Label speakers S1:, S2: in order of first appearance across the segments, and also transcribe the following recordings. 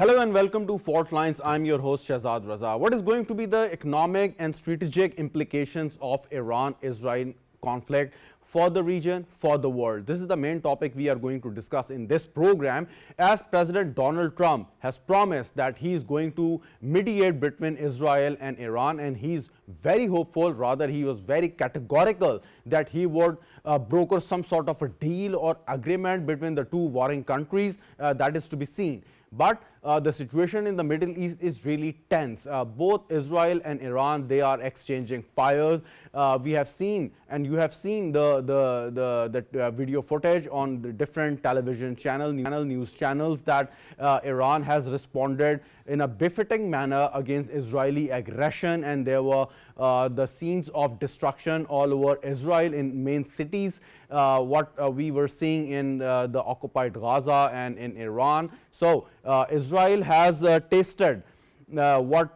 S1: Hello and welcome to Faultlines. I'm your host Shahzad Raza. What is going to be the economic and strategic implications of Iran-Israel conflict for the region, for the world? This is the main topic we are going to discuss in this program, as President Donald Trump has promised that he is going to mediate between Israel and Iran, and he's very hopeful, rather he was very categorical that he would broker some sort of a deal or agreement between the two warring countries. That is to be seen. But the situation in the Middle East is really tense. Both Israel and Iran, they are exchanging fires. We have seen, and you have seen the video footage on the different television news channels, that Iran has responded in a befitting manner against Israeli aggression, and there were the scenes of destruction all over Israel in main cities, what we were seeing in the occupied Gaza and in Iran. So Israel has tasted what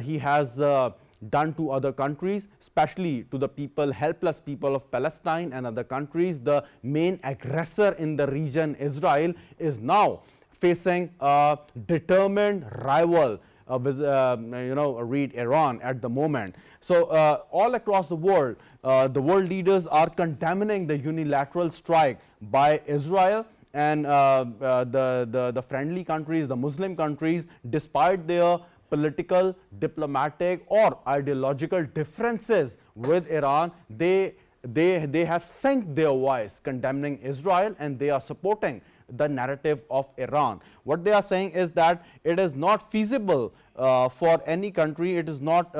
S1: he has done to other countries, especially to the people, helpless people of Palestine and other countries. The main aggressor in the region, Israel, is now facing a determined rival, read Iran at the moment. So all across the world leaders are condemning the unilateral strike by Israel, and the friendly countries, the Muslim countries, despite their political, diplomatic or ideological differences with Iran, they have synced their voice condemning Israel, and they are supporting the narrative of Iran. What they are saying is that it is not feasible for any country, it is not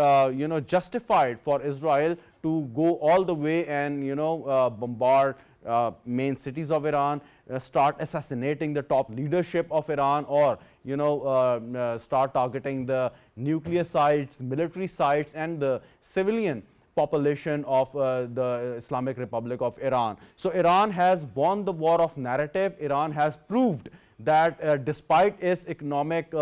S1: justified for Israel to go all the way and bombard main cities of Iran, start assassinating the top leadership of Iran, or start targeting the nuclear sites, military sites, and the civilian population of the Islamic Republic of Iran. So Iran has won the war of narrative. Iran has proved that despite its economic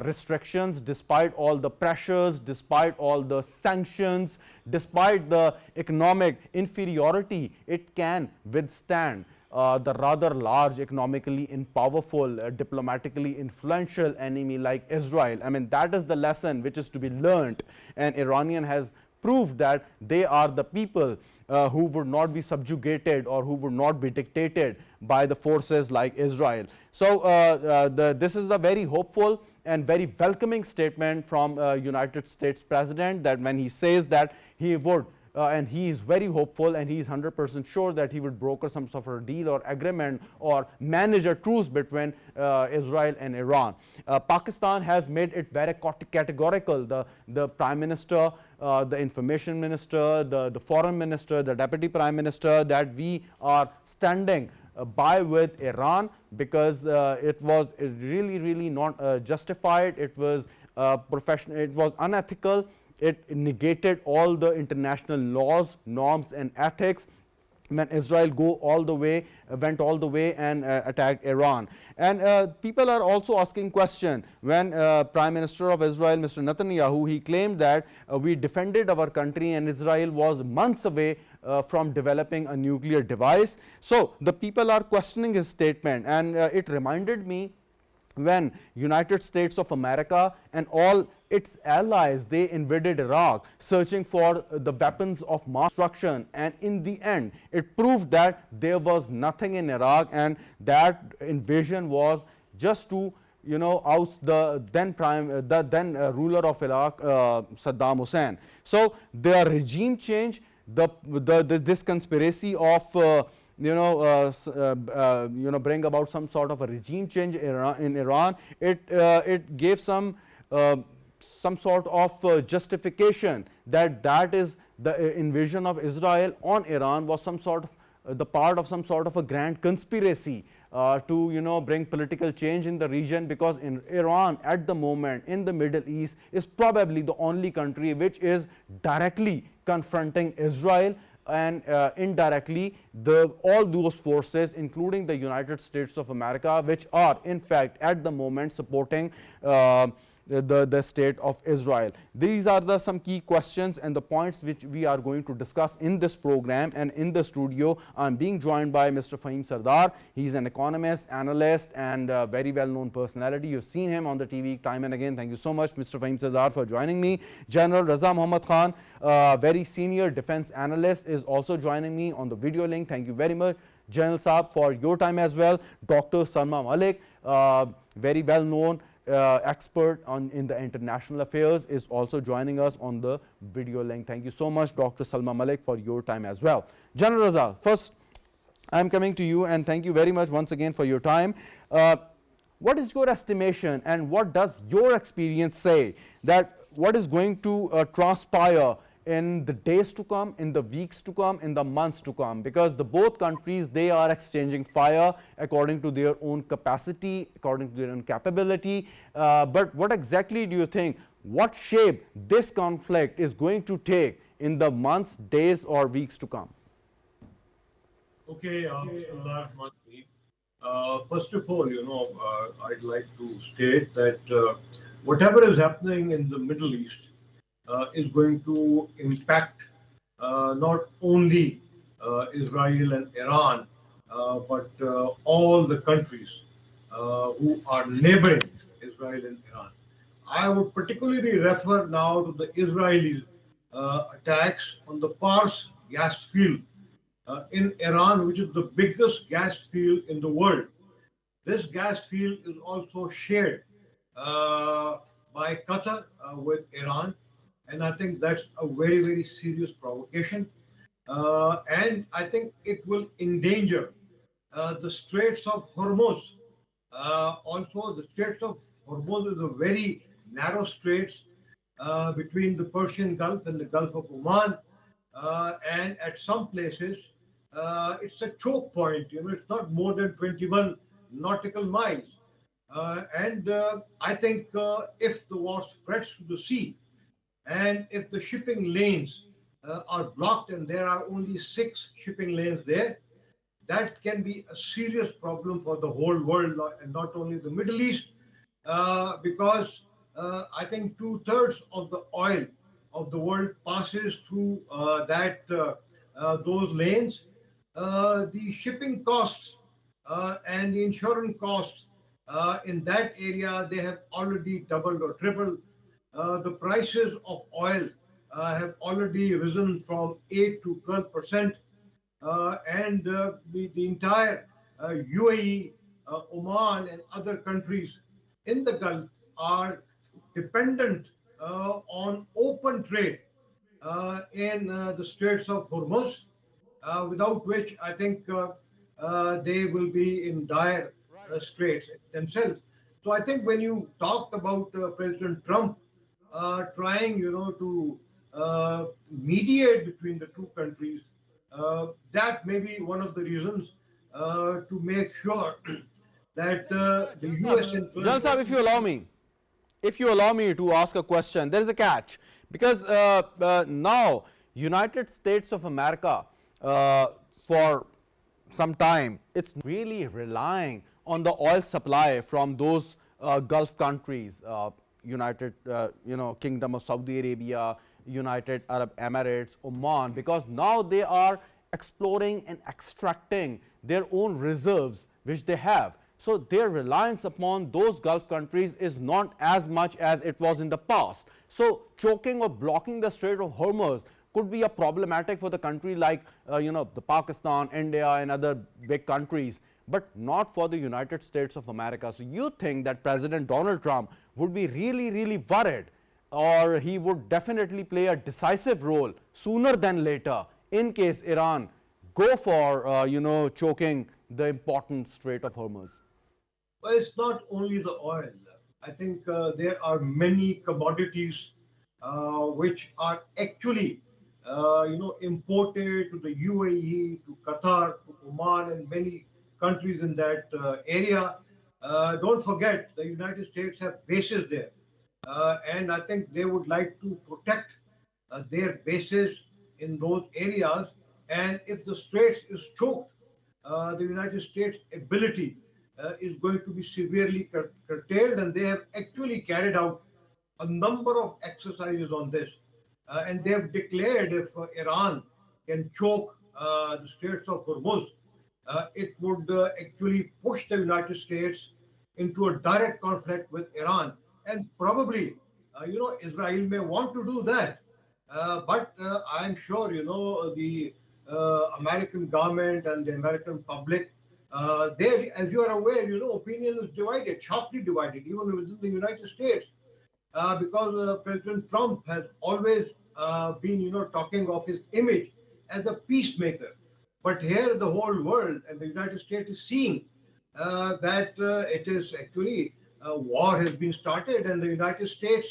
S1: restrictions, despite all the pressures, despite all the sanctions, despite the economic inferiority, it can withstand the rather large, economically powerful, diplomatically influential enemy like Israel. I mean, that is the lesson which is to be learned, and Iranian has proved that they are the people who would not be subjugated or who would not be dictated by the forces like Israel. So this is the very hopeful and very welcoming statement from United States President, that when he says that he would and he is very hopeful, and he is 100% sure that he would broker some sort of a deal or agreement or manage a truce between Israel and Iran. Pakistan has made it very categorical. The Prime Minister, the Information Minister, the Foreign Minister, the Deputy Prime Minister, that we are standing by with Iran, because it was really not justified. It was professional, it was unethical. It negated all the international laws, norms and ethics when Israel went all the way and attacked Iran. And people are also asking question, when Prime Minister of Israel, Mr. Netanyahu, he claimed that we defended our country and Israel was months away from developing a nuclear device. So the people are questioning his statement, and it reminded me when United States of America and all its allies, they invaded Iraq searching for the weapons of mass destruction, and in the end it proved that there was nothing in Iraq, and that invasion was just to oust the then ruler of Iraq, Saddam Hussein. So the regime change, this conspiracy of bring about some sort of a regime change in Iran, it gave some sort of justification that is the invasion of Israel on Iran was some sort of the part of some sort of a grand conspiracy to bring political change in the region, because in Iran at the moment in the Middle East is probably the only country which is directly confronting Israel, and indirectly all those forces, including the United States of America, which are in fact at the moment supporting the state of Israel. These are some key questions and the points which we are going to discuss in this program. And in the studio, I'm being joined by Mr. Fahim Sardar. He's an economist, analyst, and very well-known personality. You've seen him on the TV time and again. Thank you so much, Mr. Fahim Sardar, for joining me. General Raza Khan, very senior defense analyst, is also joining me on the video link. Thank you very much, General Saab, for your time as well. Dr. Salma Malik, very well-known expert in the international affairs, is also joining us on the video link. Thank you so much, Dr. Salma Malik, for your time as well. General Raza, first, I'm coming to you, and thank you very much once again for your time. What is your estimation, and what does your experience say that what is going to transpire in the days to come, in the weeks to come, in the months to come? Because the both countries, they are exchanging fire according to their own capacity, according to their own capability. But what exactly do you think, what shape this conflict is going to take in the months, days, or weeks to come?
S2: Okay, first of all, I'd like to state that whatever is happening in the Middle East is going to impact not only Israel and Iran, but all the countries who are neighboring Israel and Iran. I would particularly refer now to the Israeli attacks on the Pars gas field in Iran, which is the biggest gas field in the world. This gas field is also shared by Qatar with Iran, and I think that's a very, very serious provocation. And I think it will endanger the Straits of Hormuz. Also, the Straits of Hormuz is a very narrow straits between the Persian Gulf and the Gulf of Oman. And at some places, it's a choke point. It's not more than 21 nautical miles. And I think if the war spreads to the sea, and if the shipping lanes are blocked and there are only 6 shipping lanes there, that can be a serious problem for the whole world and not only the Middle East, because I think 2/3 of the oil of the world passes through those lanes. The shipping costs and the insurance costs in that area, they have already doubled or tripled. The prices of oil have already risen from 8 to 12%, and the entire UAE, Oman, and other countries in the Gulf are dependent on open trade in the Straits of Hormuz, without which I think they will be in dire straits themselves. So I think when you talked about President Trump trying, to mediate between the two countries, that may be one of the reasons to make sure that the U.S.
S1: Jalal
S2: interests.
S1: Sahib, if you allow me to ask a question, there is a catch, because now United States of America, for some time, it's really relying on the oil supply from those Gulf countries, United Kingdom of Saudi Arabia, United Arab Emirates, Oman, because now they are exploring and extracting their own reserves which they have. So their reliance upon those Gulf countries is not as much as it was in the past. So choking or blocking the Strait of Hormuz could be a problematic for the country like the Pakistan, India, and other big countries, but not for the United States of America. So you think that President Donald Trump would be really, really worried, or he would definitely play a decisive role sooner than later in case Iran go for choking the important Strait of Hormuz?
S2: Well, it's not only the oil. I think there are many commodities which are actually, imported to the UAE, to Qatar, to Oman, and many countries in that area. Don't forget, the United States have bases there, and I think they would like to protect their bases in those areas. And if the Straits is choked, the United States' ability is going to be severely curtailed, and they have actually carried out a number of exercises on this. And they have declared if Iran can choke the Straits of Hormuz, it would actually push the United States into a direct conflict with Iran. And probably, Israel may want to do that. But I'm sure, the American government and the American public, they, as you are aware, opinion is divided, sharply divided, even within the United States, because President Trump has always been, talking of his image as a peacemaker. But here, the whole world and the United States is seeing that it is actually war has been started, and the United States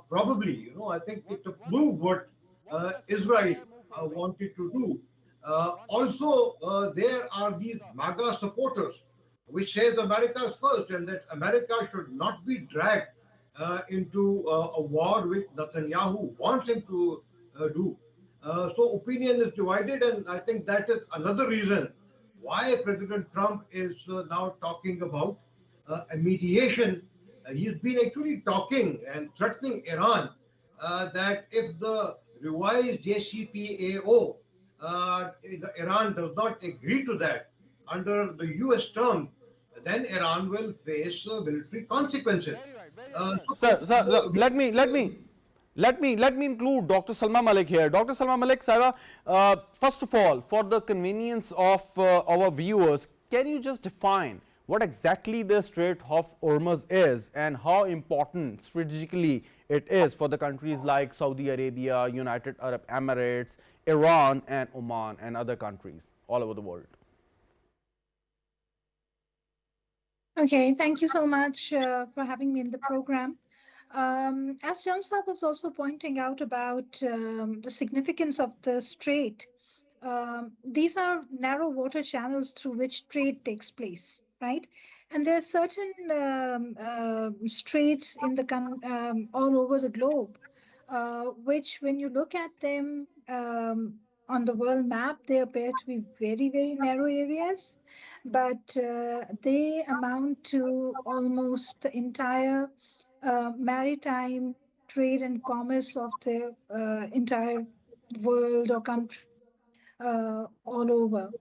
S2: probably, I think it approved what Israel wanted to do. Also, there are these MAGA supporters, which says America is first, and that America should not be dragged into a war which Netanyahu wants him to do. So opinion is divided, and I think that is another reason why President Trump is now talking about a mediation. He's been actually talking and threatening Iran that if the revised JCPOA, Iran does not agree to that under the US term, then Iran will face military consequences.
S1: Sir, let me include Dr. Salma Malik here. Dr. Salma Malik, Saira, first of all, for the convenience of our viewers, can you just define what exactly the Strait of Hormuz is and how important strategically it is for the countries like Saudi Arabia, United Arab Emirates, Iran, and Oman, and other countries all over the world?
S3: Okay, thank you so much for having me in the program. As Shahzad was also pointing out about the significance of the strait, these are narrow water channels through which trade takes place, right? And there are certain straits in the all over the globe, which, when you look at them on the world map, they appear to be very, very narrow areas, but they amount to almost the entire maritime trade and commerce of the entire world or country all over.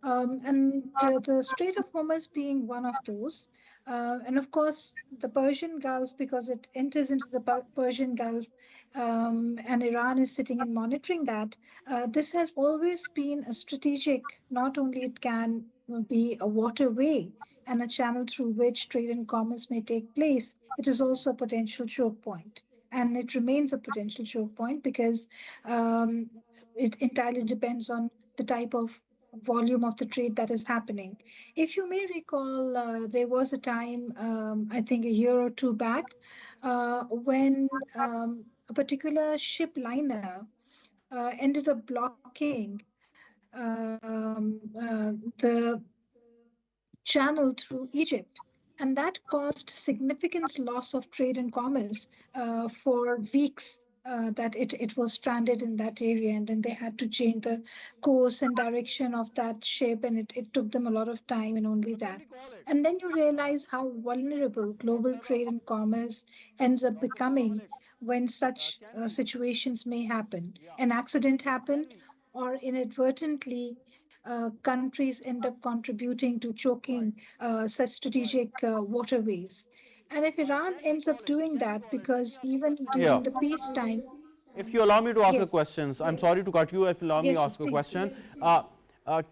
S3: And the Strait of Hormuz being one of those. And of course, the Persian Gulf, because it enters into the Persian Gulf, and Iran is sitting and monitoring that. This has always been a strategic, not only it can be a waterway and a channel through which trade and commerce may take place, it is also a potential choke point. And it remains a potential choke point because it entirely depends on the type of volume of the trade that is happening. If you may recall, there was a time, I think a year or two back, when a particular ship liner ended up blocking the channel through Egypt. And that caused significant loss of trade and commerce for weeks. That it was stranded in that area, and then they had to change the course and direction of that ship, and it took them a lot of time, and only that. And then you realize how vulnerable global trade and commerce ends up becoming when such situations may happen. An accident happened, or inadvertently countries end up contributing to choking such strategic waterways. And if Iran ends up doing that, because even
S1: Yeah.
S3: during the peacetime,
S1: If you allow me to ask a
S3: yes,
S1: question, I'm sorry to cut you. If you allow me to
S3: yes,
S1: ask a
S3: please,
S1: question,
S3: please.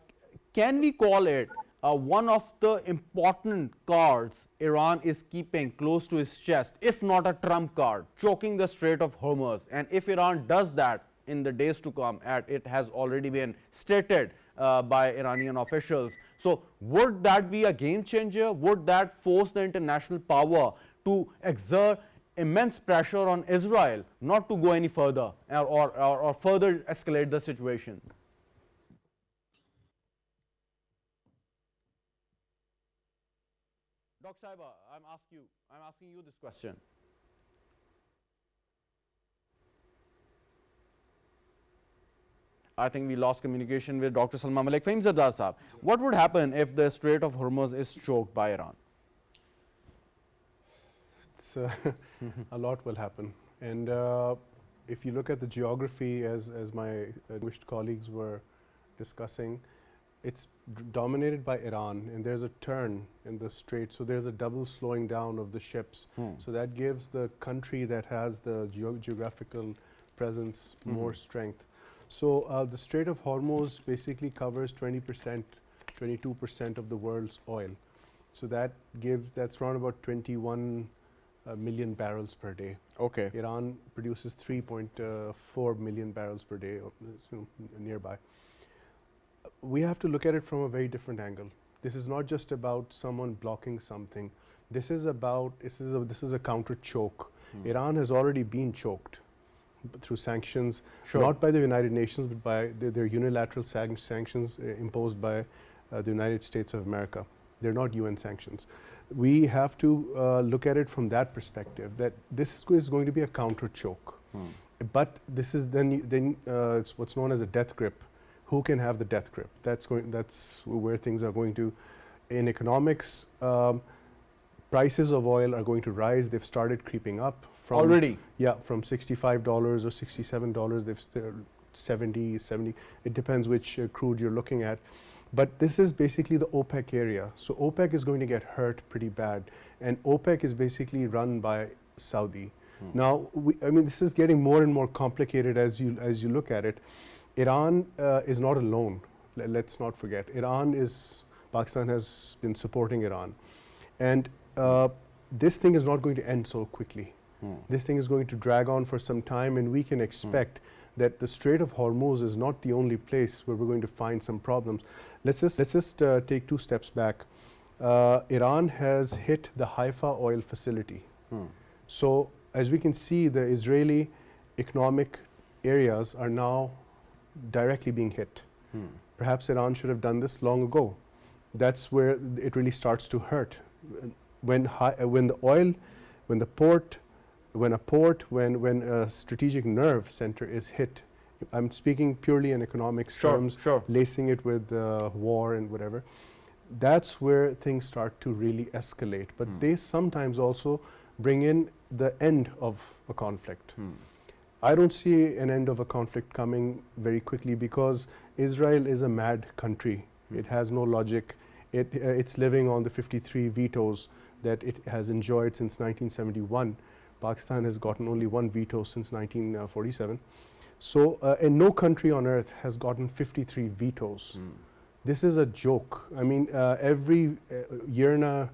S1: can we call it one of the important cards Iran is keeping close to his chest, if not a trump card, choking the Strait of Hormuz? And if Iran does that in the days to come, and it has already been stated by Iranian officials, so would that be a game changer? Would that force the international power to exert immense pressure on Israel not to go any further or further escalate the situation? Dr. Saiba, I'm asking you this question. I think we lost communication with Dr. Salma Malik. Fahim Sardar Saab, what would happen if the Strait of Hormuz is choked by Iran?
S4: it's a lot will happen. And if you look at the geography, as my distinguished colleagues were discussing, it's dominated by Iran, and there's a turn in the strait, so there's a double slowing down of the ships. So that gives the country that has the geographical presence more strength. So the Strait of Hormuz basically covers 20%, 22% of the world's oil. So that's around about 21 million barrels per day.
S1: Okay.
S4: Iran produces 3.4 million barrels per day, nearby. We have to look at it from a very different angle. This is not just about someone blocking something. This is a counter choke. Iran has already been choked through sanctions, not by the United Nations, but by their unilateral sanctions imposed by the United States of America. They're not UN sanctions. We have to look at it from that perspective, that this is going to be a counter choke. But this is then it's what's known as a death grip. Who can have the death grip? That's where things are going to. In economics, prices of oil are going to rise. They've started creeping up.
S1: Already?
S4: Yeah, from $65 or $67, they've 70. It depends which crude you're looking at. But this is basically the OPEC area. So OPEC is going to get hurt pretty bad. And OPEC is basically run by Saudi. Now, this is getting more and more complicated as you look at it. Iran is not alone. Let's not forget. Pakistan has been supporting Iran. And this thing is not going to end so quickly. This thing is going to drag on for some time, and we can expect that the Strait of Hormuz is not the only place where we're going to find some problems. Let's just take 2 steps back. Iran has hit the Haifa oil facility. So as we can see, the Israeli economic areas are now directly being hit. Perhaps Iran should have done this long ago. That's where it really starts to hurt. When a strategic nerve center is hit, I'm speaking purely in economics terms, lacing it with war and whatever, that's where things start to really escalate. But they sometimes also bring in the end of a conflict. I don't see an end of a conflict coming very quickly because Israel is a mad country. It has no logic. It's living on the 53 vetoes that it has enjoyed since 1971. Pakistan has gotten only 1 veto since 1947. So, and no country on earth has gotten 53 vetoes. This is a joke. I mean, every year and a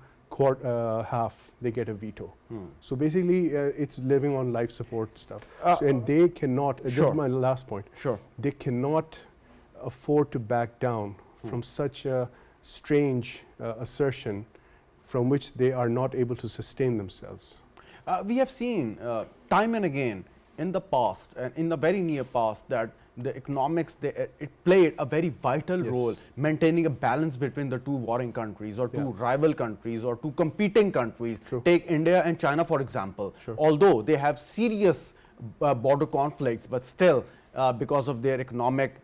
S4: half, they get a veto. So basically, it's living on life support stuff. And they cannot, this is my last point, they cannot afford to back down from such a strange assertion from which they are not able to sustain themselves.
S1: We have seen time and again in the past, and in the very near past, that the economics, it played a very vital role maintaining a balance between the 2 warring countries or 2 rival countries or 2 competing countries. Take India and China, for example. Although they have serious border conflicts, but still, because of their economic,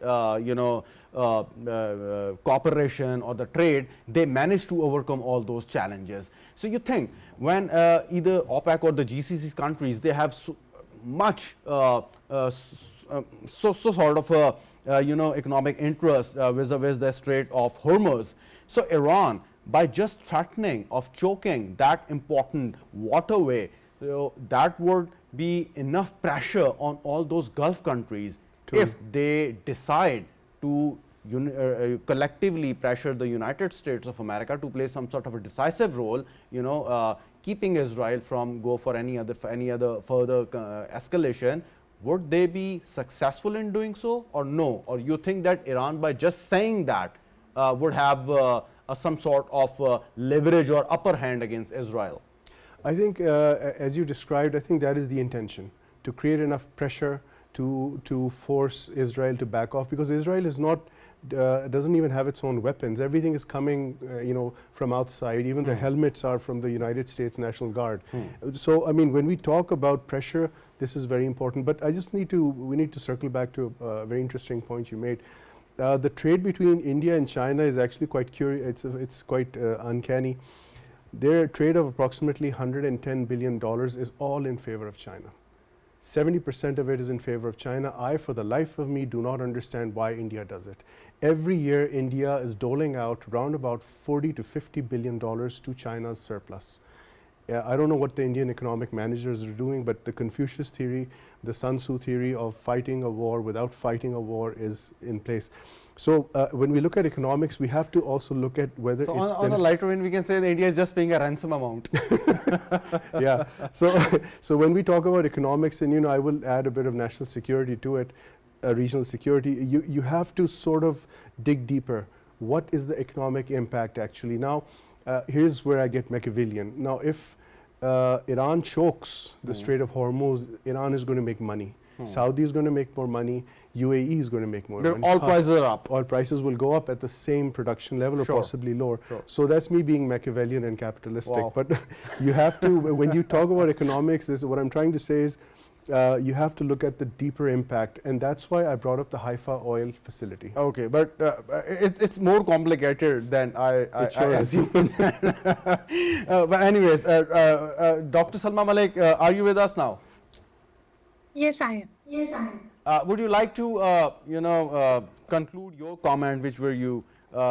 S1: cooperation or the trade, they managed to overcome all those challenges. So you think when either OPEC or the GCC countries, they have so much sort of economic interest vis-a-vis the Strait of Hormuz. So Iran, by just threatening of choking that important waterway, that would be enough pressure on all those Gulf countries if they decide to collectively pressure the United States of America to play some sort of a decisive role, keeping Israel from go for any other further escalation. Would they be successful in doing so or no? Or you think that Iran, by just saying that, would have some sort of leverage or upper hand against Israel?
S4: I think, as you described, I think that is the intention, to create enough pressure to force Israel to back off, because Israel is not doesn't even have its own weapons. Everything is coming, from outside. Even the helmets are from the United States National Guard. So, I mean, when we talk about pressure, this is very important. But we need to circle back to a very interesting point you made. The trade between India and China is actually quite curious. It's quite uncanny. their trade of approximately $110 billion is all in favor of China. 70% of it is in favor of China. I, for the life of me, do not understand why India does it. Every year, India is doling out around about $40 to $50 billion to China's surplus. I don't know what the Indian economic managers are doing, but the Confucius theory, the Sun Tzu theory of fighting a war without fighting a war is in place. So when we look at economics, we have to also look at whether
S1: so
S4: it's
S1: on a lighter vein, we can say that India is just paying a ransom amount.
S4: Yeah. So when we talk about economics, and I will add a bit of national security to it, regional security, you have to sort of dig deeper. What is the economic impact actually? Now, here's where I get Machiavellian. Now, if Iran chokes the Strait of Hormuz, Iran is going to make money. Saudi is going to make more money. UAE is going to make more money.
S1: All prices are up.
S4: All prices will go up at the same production level or possibly lower. So that's me being Machiavellian and capitalistic.
S1: Wow.
S4: But you have to, when you talk about economics, this is what I'm trying to say is you have to look at the deeper impact, and that's why I brought up the Haifa oil facility.
S1: Okay, but it's more complicated than I assumed. But anyways, Dr. Salma Malik, are you with us now?
S3: Yes, I am.
S1: Would you like to, conclude your comment, which were you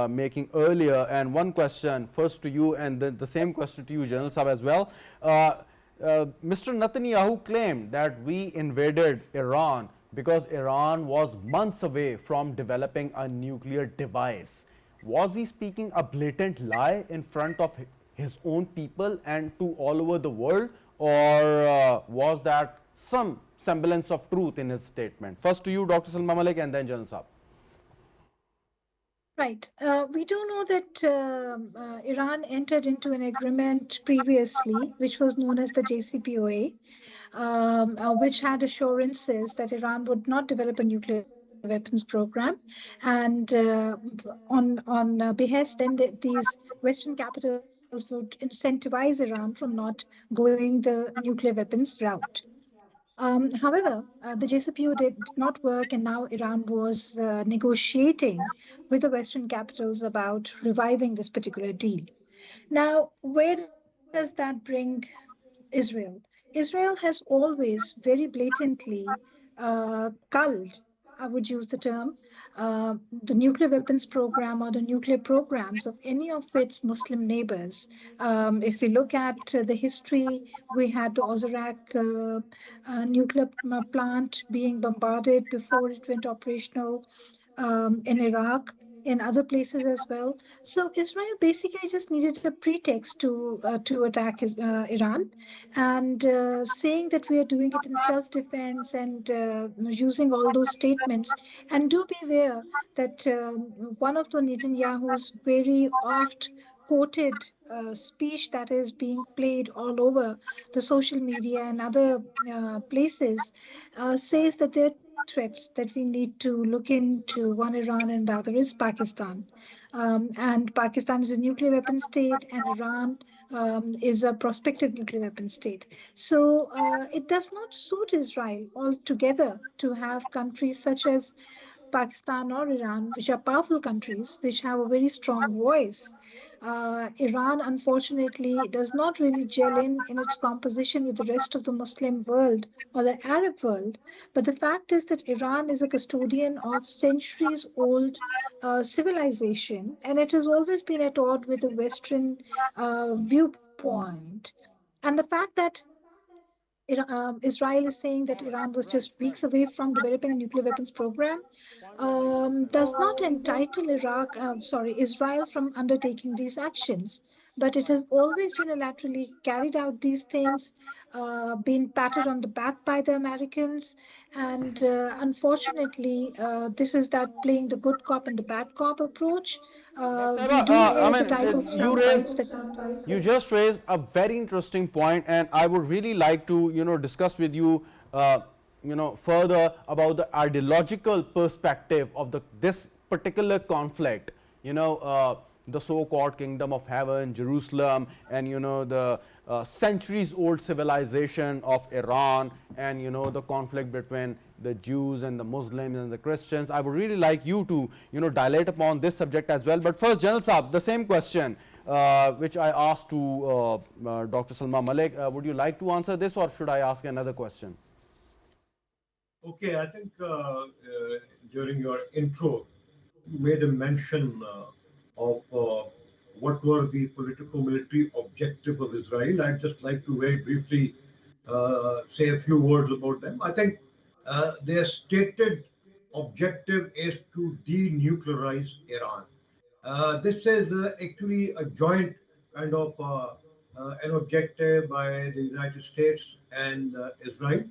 S1: making earlier? And one question first to you, and then the same question to you, General Saab, as well. Mr. Netanyahu claimed that we invaded Iran because Iran was months away from developing a nuclear device. Was he speaking a blatant lie in front of his own people and to all over the world, or was that some semblance of truth in his statement? First to you, Dr. Salma Malik, and then General Saab.
S3: Right. We do know that Iran entered into an agreement previously, which was known as the JCPOA, which had assurances that Iran would not develop a nuclear weapons program, and on behest, then these Western capitals would incentivize Iran from not going the nuclear weapons route. However, the JCPOA did not work, and now Iran was negotiating with the Western capitals about reviving this particular deal. Now, where does that bring Israel? Israel has always very blatantly culled, I would use the term, the nuclear weapons program or the nuclear programs of any of its Muslim neighbors. If we look at the history, we had the Ozark nuclear plant being bombarded before it went operational in Iraq, in other places as well. So Israel basically just needed a pretext to attack Iran, and saying that we are doing it in self-defense and using all those statements. And do beware that one of the Netanyahu's very oft quoted speech that is being played all over the social media and other places says that there are two threats that we need to look into, one Iran and the other is Pakistan. And Pakistan is a nuclear weapon state, and Iran is a prospective nuclear weapon state. So it does not suit Israel altogether to have countries such as Pakistan or Iran, which are powerful countries, which have a very strong voice. Iran, unfortunately, does not really gel in its composition with the rest of the Muslim world or the Arab world. But the fact is that Iran is a custodian of centuries-old civilization, and it has always been at odds with the Western viewpoint. And the fact that Israel is saying that Iran was just weeks away from developing a nuclear weapons program does not entitle Israel from undertaking these actions. But it has always unilaterally carried out these things, been patted on the back by the Americans. And unfortunately, this is that playing the good cop and the bad cop approach. We do hear the type of sound bites that
S1: you just raised a very interesting point, and I would really like to discuss with you further about the ideological perspective of this particular conflict. The so-called kingdom of heaven, Jerusalem, and the centuries-old civilization of Iran, and the conflict between the Jews and the Muslims and the Christians. I would really like you to dilate upon this subject as well. But first, General Saab, the same question. which I asked to Dr. Salma Malik. Would you like to answer this, or should I ask another question?
S2: Okay, I think during your intro, you made a mention of what were the political-military objective of Israel. I'd just like to very briefly say a few words about them. I think their stated objective is to denuclearize Iran. This is actually a joint kind of an objective by the United States and Israel.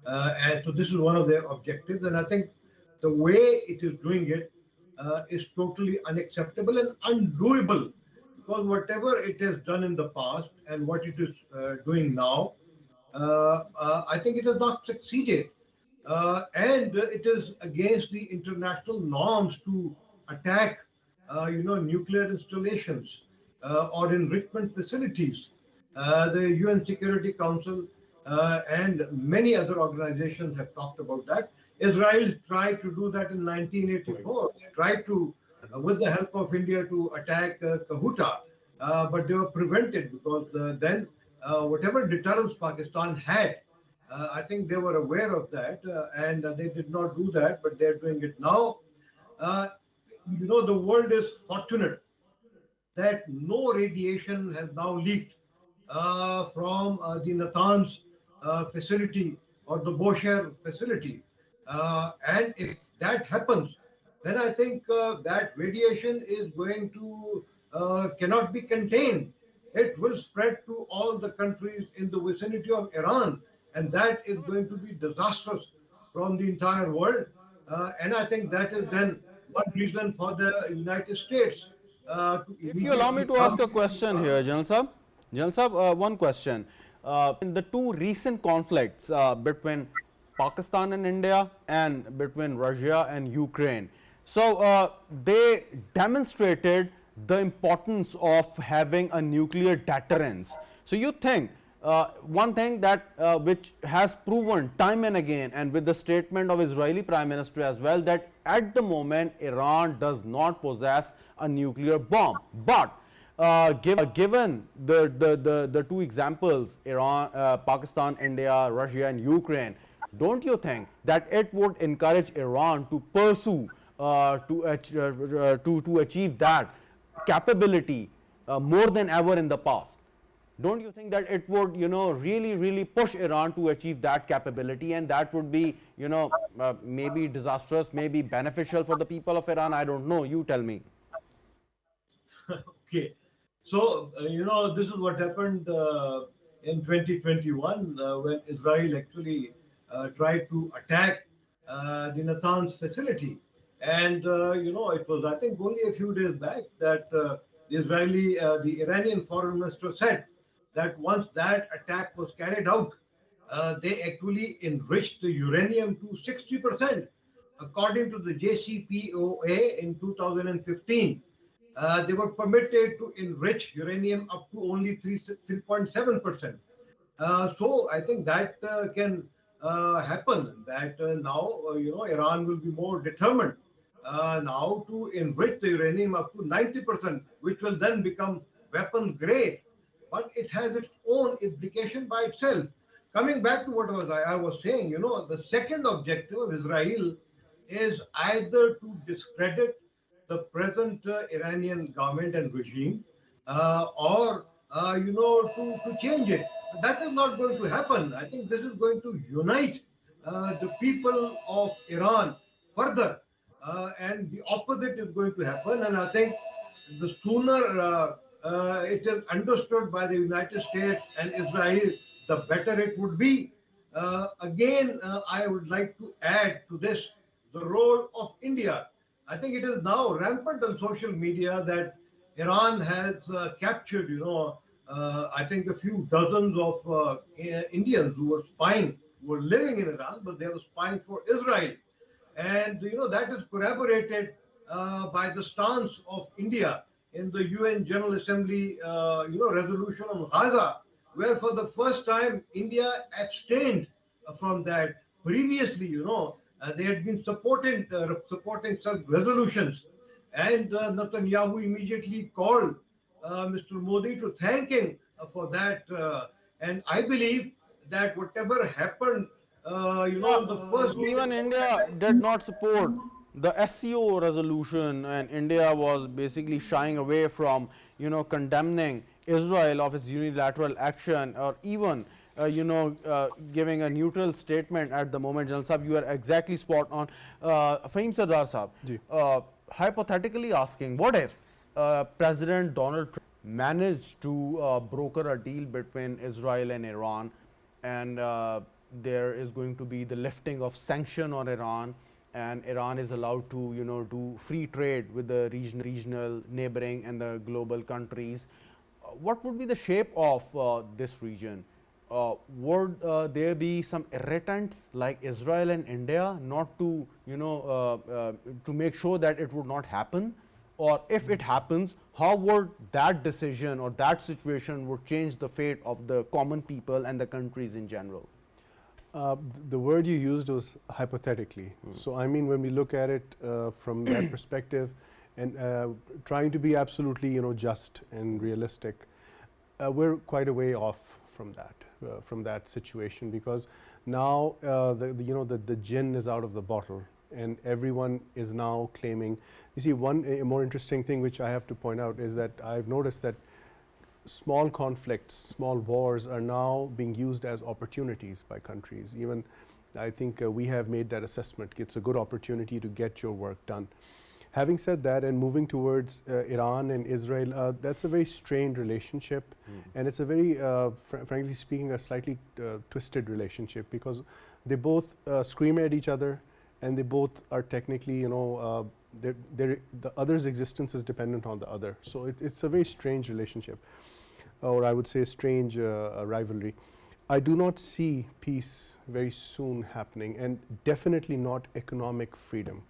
S2: And so this is one of their objectives. And I think the way it is doing it is totally unacceptable and undoable, because whatever it has done in the past and what it is doing now, I think it has not succeeded. And it is against the international norms to attack, nuclear installations or enrichment facilities. The UN Security Council and many other organizations have talked about that. Israel tried to do that in 1984. They tried to, with the help of India, to attack Kahuta, but they were prevented because then whatever deterrence Pakistan had, I think they were aware of that, and they did not do that, but they're doing it now. The world is fortunate that no radiation has now leaked from the Natanz facility or the Bosher facility. And if that happens, then I think that radiation is going to cannot be contained. It will spread to all the countries in the vicinity of Iran, and that is going to be disastrous from the entire world. And I think that is then one reason for the United States to
S1: If you allow me
S2: immediately
S1: to ask a question here, General Saab, one question. In the two recent conflicts between Pakistan and India and between Russia and Ukraine, so they demonstrated the importance of having a nuclear deterrence. So you think one thing that which has proven time and again, and with the statement of Israeli Prime Minister as well, that at the moment Iran does not possess a nuclear bomb, but given the two examples, Iran, Pakistan, India, Russia and Ukraine, don't you think that it would encourage Iran to pursue to achieve that capability more than ever in the past? Don't you think that it would, really push Iran to achieve that capability, and that would be, maybe disastrous, maybe beneficial for the people of Iran? I don't know. You tell me.
S2: Okay. So, this is what happened in 2021 when Israel actually tried to attack the Natanz facility. And, it was, I think, only a few days back that the Iranian foreign minister said that once that attack was carried out, they actually enriched the uranium to 60%. According to the JCPOA in 2015, they were permitted to enrich uranium up to only 3.7%. So I think that can happen, that now, Iran will be more determined now to enrich the uranium up to 90%, which will then become weapon grade. But it has its own implication by itself. Coming back to what I was saying, the second objective of Israel is either to discredit the present Iranian government and regime, or to change it. That is not going to happen. I think this is going to unite the people of Iran further, and the opposite is going to happen. And I think the sooner it is understood by the United States and Israel, the better it would be. Again, I would like to add to this the role of India. I think it is now rampant on social media that Iran has captured, I think a few dozens of Indians who were spying, who were living in Iran, but they were spying for Israel. And, that is corroborated by the stance of India in the UN General Assembly, resolution on Raza, where for the first time India abstained from that. Previously, they had been supporting such resolutions, and Netanyahu immediately called Mr. Modi to thank him for that. And I believe that whatever happened,
S1: Yeah,
S2: the first day
S1: even India did not support the SCO resolution, and India was basically shying away from, condemning Israel of its unilateral action, or even, giving a neutral statement at the moment. Janal Sahab, you are exactly spot on. Fahim Sardar Sahab,
S4: Ji.
S1: hypothetically asking, what if President Donald Trump managed to broker a deal between Israel and Iran, and there is going to be the lifting of sanction on Iran, and Iran is allowed to do free trade with the regional neighboring and the global countries. What would be the shape of this region? Would there be some irritants like Israel and India not to to make sure that it would not happen? Or if it happens, how would that decision or that situation would change the fate of the common people and the countries in general?
S4: The word you used was hypothetically. So I mean, when we look at it from that perspective, and trying to be absolutely just and realistic, we're quite a way off from that situation, because now the gin is out of the bottle, and everyone is now claiming. You see, a more interesting thing which I have to point out is that I've noticed that small conflicts, small wars are now being used as opportunities by countries. Even I think we have made that assessment. It's a good opportunity to get your work done. Having said that, and moving towards Iran and Israel, that's a very strained relationship, and it's a very, frankly speaking, a slightly twisted relationship, because they both scream at each other, and they both are technically, the other's existence is dependent on the other. So it's a very strange relationship, or I would say a strange rivalry. I do not see peace very soon happening, and definitely not economic freedom.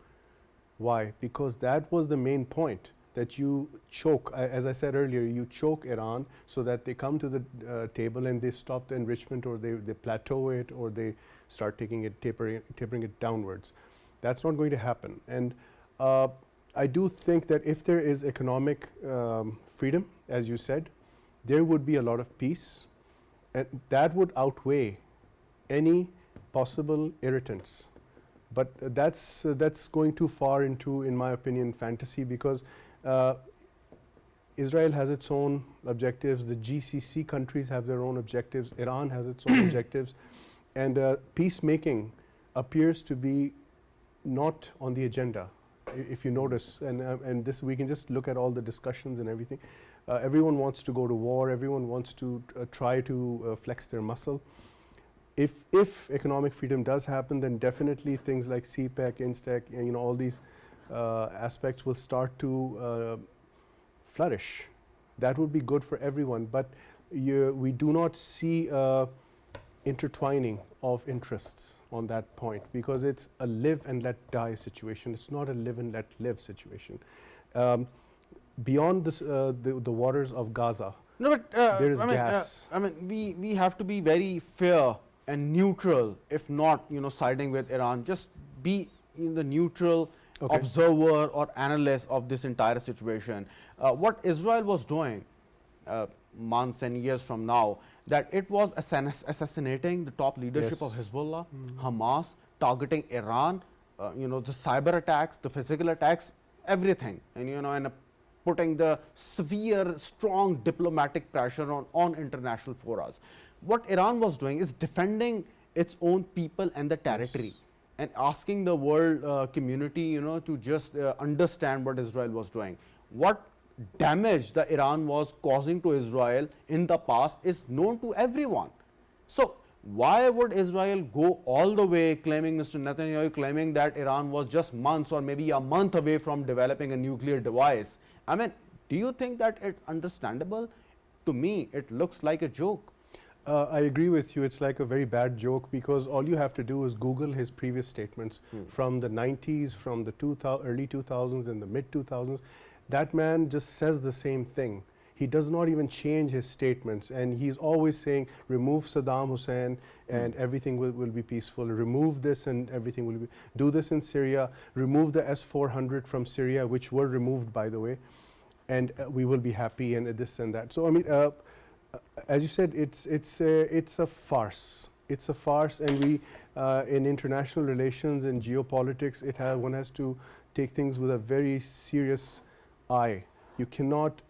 S4: Why? Because that was the main point, that you choke, as I said earlier, you choke Iran so that they come to the table and they stop the enrichment, or they plateau it, or they start tapering it downwards. That's not going to happen. And I do think that if there is economic freedom, as you said, there would be a lot of peace, and that would outweigh any possible irritants. But that's going too far into, in my opinion, fantasy, because Israel has its own objectives, the GCC countries have their own objectives, Iran has its own objectives, and peacemaking appears to be not on the agenda, if you notice. And this, we can just look at all the discussions and everything. Everyone wants to go to war, everyone wants to try to flex their muscle. If economic freedom does happen, then definitely things like CPEC, INSTEC, and all these aspects will start to flourish. That would be good for everyone, but we do not see intertwining of interests on that point, because it's a live and let die situation. It's not a live and let live situation. Beyond this, the waters of Gaza,
S1: No, but
S4: there is gas.
S1: We have to be very fair and neutral, if not siding with Iran. Just be in the neutral observer or analyst of this entire situation. What Israel was doing months and years from now, that it was assassinating the top leadership of Hezbollah, Hamas, targeting Iran, the cyber attacks, the physical attacks, everything, and and putting the severe, strong diplomatic pressure on international forums. What Iran was doing is defending its own people and the territory, and asking the world community, to just understand what Israel was doing. What damage the Iran was causing to Israel in the past is known to everyone. So why would Israel go all the way, claiming, Mr. Netanyahu claiming that Iran was just months or maybe a month away from developing a nuclear device? I mean, do you think that it's understandable? To me, it looks like a joke.
S4: I agree with you. It's like a very bad joke, because all you have to do is Google his previous statements from the 90s, from the early 2000s and the mid 2000s. That man just says the same thing. He does not even change his statements, and he's always saying, remove Saddam Hussein and everything will be peaceful. Remove this and everything will be. Do this in Syria. Remove the S-400 from Syria, which were removed, by the way. and we will be happy and this and that. So I mean, as you said, it's a farce. It's a farce, and we in international relations and geopolitics, one has to take things with a very serious eye. You cannot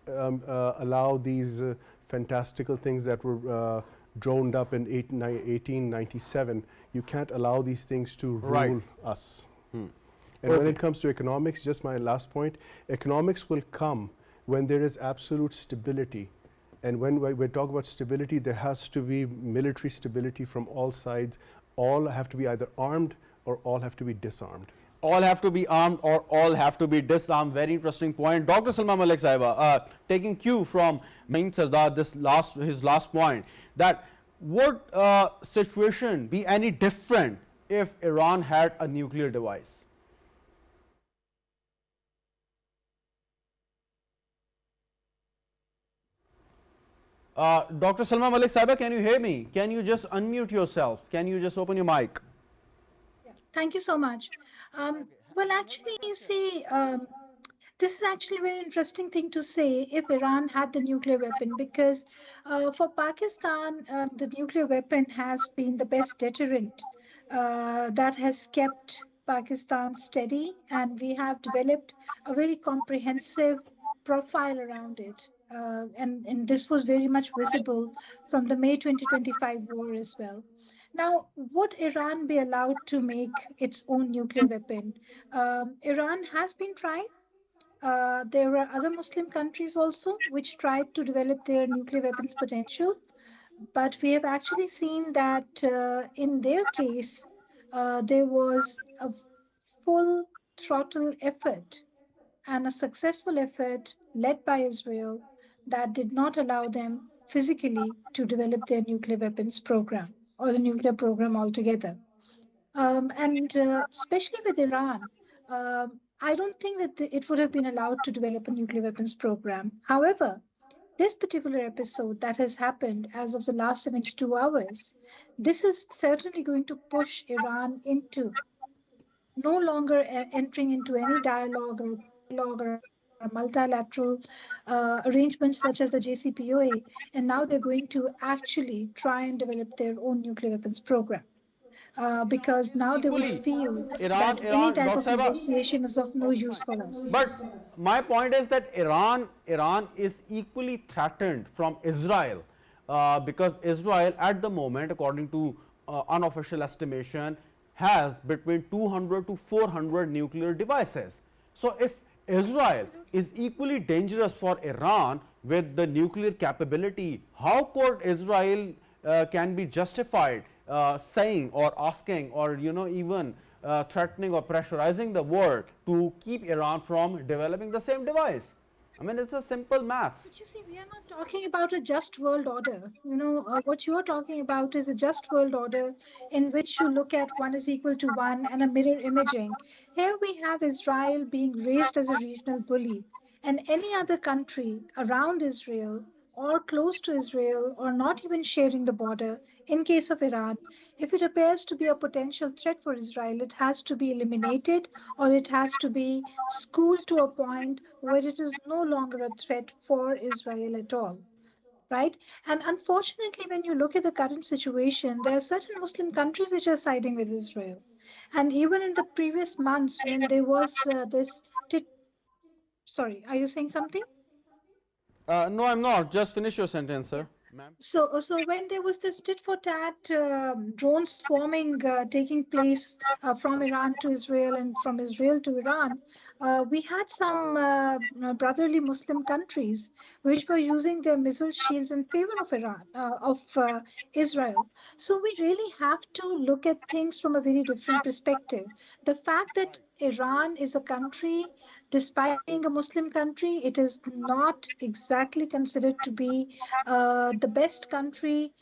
S4: allow these fantastical things that were droned up in 1897. You can't allow these things to rule us. And when it comes to economics, just my last point, economics will come when there is absolute stability. And when we talk about stability, there has to be military stability from all sides. All have to be either armed or all have to be disarmed.
S1: All have to be armed or all have to be disarmed. Very interesting point. Dr. Salma Malik Sahiba, taking cue from Sardar, his last point, that would situation be any different if Iran had a nuclear device? Dr. Salma Malik Sahiba, can you hear me? Can you just unmute yourself? Can you just open your mic?
S3: Yeah. Thank you so much. Well, actually, you see, this is actually a very interesting thing to say if Iran had the nuclear weapon, because for Pakistan, the nuclear weapon has been the best deterrent that has kept Pakistan steady, and we have developed a very comprehensive profile around it. And this was very much visible from the May 2025 war as well. Now, would Iran be allowed to make its own nuclear weapon? Iran has been trying. There were other Muslim countries also which tried to develop their nuclear weapons potential, but we have actually seen that in their case, there was a full throttle effort and a successful effort led by Israel that did not allow them physically to develop their nuclear weapons program or the nuclear program altogether. And especially with Iran, I don't think that it would have been allowed to develop a nuclear weapons program. However, this particular episode that has happened as of the last 72 hours, this is certainly going to push Iran into no longer entering into any dialogue or multilateral arrangements such as the JCPOA, and now they're going to actually try and develop their own nuclear weapons program. Because now they would feel that any type
S1: Dr.
S3: of
S1: Saiba,
S3: negotiation is of no use for us.
S1: but my point is that Iran is equally threatened from Israel, because Israel at the moment, according to unofficial estimation, has between 200 to 400 nuclear devices. So if Israel is equally dangerous for Iran with the nuclear capability, how could Israel can be justified saying or asking or even threatening or pressurizing the world to keep Iran from developing the same device? I mean, it's a simple maths.
S3: But you see, we are not talking about a just world order. What you are talking about is a just world order in which you look at one is equal to one and a mirror imaging. Here we have Israel being raised as a regional bully, and any other country around Israel or close to Israel or not even sharing the border, in case of Iran, if it appears to be a potential threat for Israel, it has to be eliminated or it has to be schooled to a point where it is no longer a threat for Israel at all. Right? And unfortunately, when you look at the current situation, there are certain Muslim countries which are siding with Israel. And even in the previous months, when there was sorry, are you saying something?
S1: No, I'm not. Just finish your sentence,
S3: Yeah.
S1: sir. Ma'am.
S3: So when there was this tit for tat drone swarming taking place from Iran to Israel and from Israel to Iran, we had some brotherly Muslim countries which were using their missile shields in favor of Israel. So we really have to look at things from a very different perspective. The fact that Iran is a country, despite being a Muslim country, it is not exactly considered to be the best country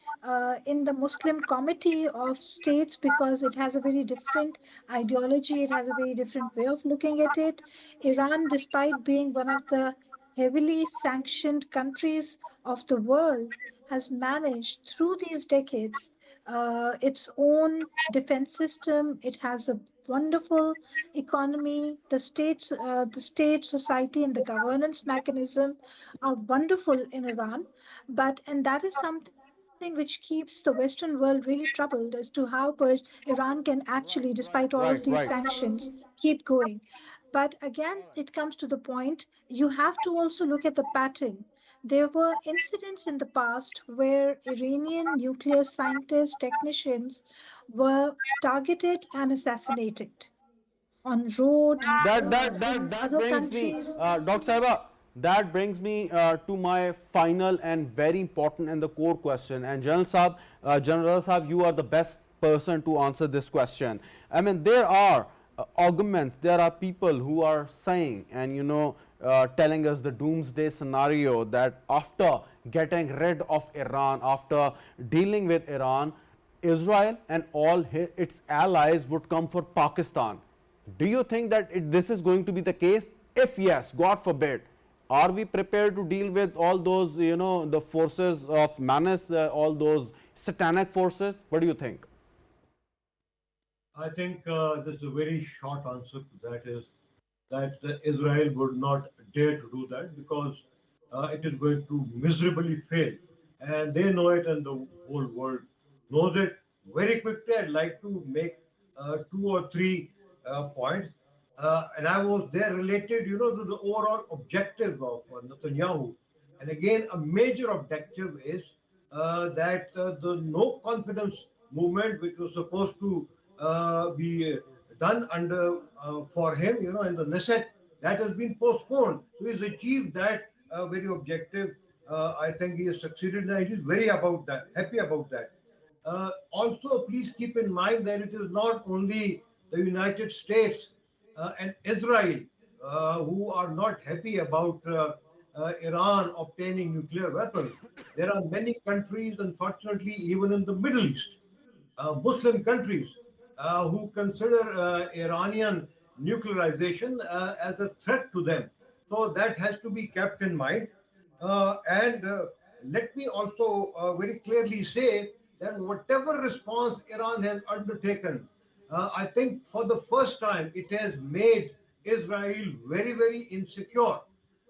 S3: in the Muslim committee of states because it has a very different ideology, it has a very different way of looking at it. Iran, despite being one of the heavily sanctioned countries of the world, has managed through these decades its own defense system. It has a wonderful economy. The state, society, and the governance mechanism are wonderful in Iran. And that is something which keeps the Western world really troubled as to how Iran can actually, despite all of these sanctions, keep going. But again, it comes to the point you have to also look at the pattern. There were incidents in the past where Iranian nuclear scientists, technicians were targeted and assassinated on road, in
S1: That
S3: other
S1: brings me,
S3: countries.
S1: Dr. Saiba, that brings me to my final and very important and the core question. And General Saab, you are the best person to answer this question. I mean, there are arguments, there are people who are saying and telling us the doomsday scenario that after getting rid of Iran, after dealing with Iran, Israel and all its allies would come for Pakistan. Do you think that this is going to be the case? If yes, God forbid, are we prepared to deal with all those, the forces of menace, all those satanic forces? What do you think?
S2: I think there's a very short answer to that is that Israel would not dare to do that because it is going to miserably fail. And they know it, and the whole world knows it. Very quickly, I'd like to make two or three points. And I was there related, to the overall objective of Netanyahu. And again, a major objective is that the no confidence movement, which was supposed to be done under for him, in the Knesset, that has been postponed. So he's achieved that very objective. I think he has succeeded, and he is very happy about that. Also, please keep in mind that it is not only the United States and Israel who are not happy about Iran obtaining nuclear weapons. There are many countries, unfortunately, even in the Middle East, Muslim countries, who consider Iranian nuclearization as a threat to them. So that has to be kept in mind. And let me also very clearly say that whatever response Iran has undertaken, I think for the first time it has made Israel very, very insecure.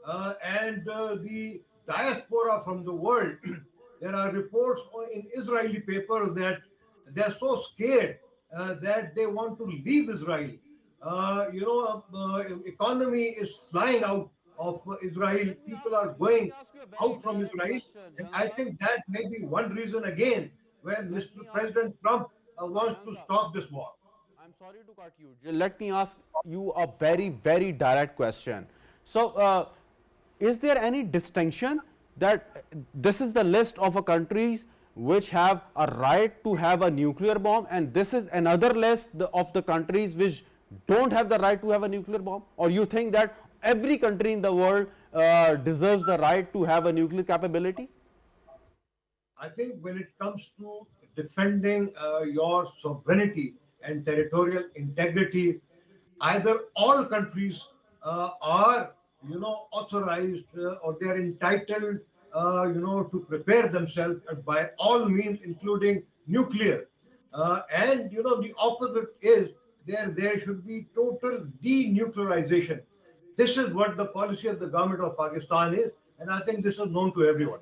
S2: And the diaspora from the world, there are reports in Israeli papers that they're so scared that they want to leave Israel. Economy is flying out of Israel. People are going out from Israel. And I think that may be one reason again where Mr. President Trump wants to stop this war.
S1: I'm sorry to cut you. Let me ask you a very, very direct question. So, is there any distinction that this is the list of countries which have a right to have a nuclear bomb, and this is another list of the countries which don't have the right to have a nuclear bomb? Or you think that every country in the world deserves the right to have a nuclear capability?
S2: I think when it comes to defending your sovereignty and territorial integrity, either all countries are, authorized or they are entitled, to prepare themselves by all means, including nuclear. And the opposite is there should be total denuclearization. This is what the policy of the government of Pakistan is, and I think this is known to everyone.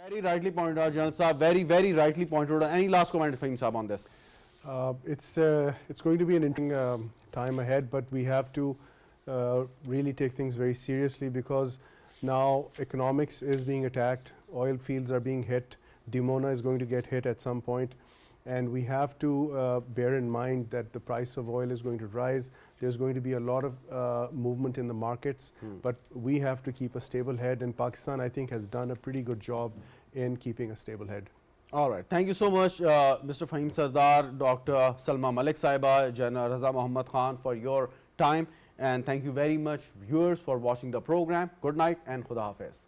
S1: Very rightly pointed out, General Saab. Very, very rightly pointed out. Any last comment, Fahim Saab, on this?
S4: It's going to be an interesting time ahead, but we have to really take things very seriously because now economics is being attacked, oil fields are being hit, Dimona is going to get hit at some point, and we have to bear in mind that the price of oil is going to rise. There's going to be a lot of movement in the markets, but we have to keep a stable head, and Pakistan, I think, has done a pretty good job in keeping a stable head.
S1: All right. Thank you so much, Mr. Fahim Sardar, Dr. Salma Malik Saiba, General Raza Khan, for your time. And thank you very much, viewers, for watching the program. Good night and Khuda Hafiz.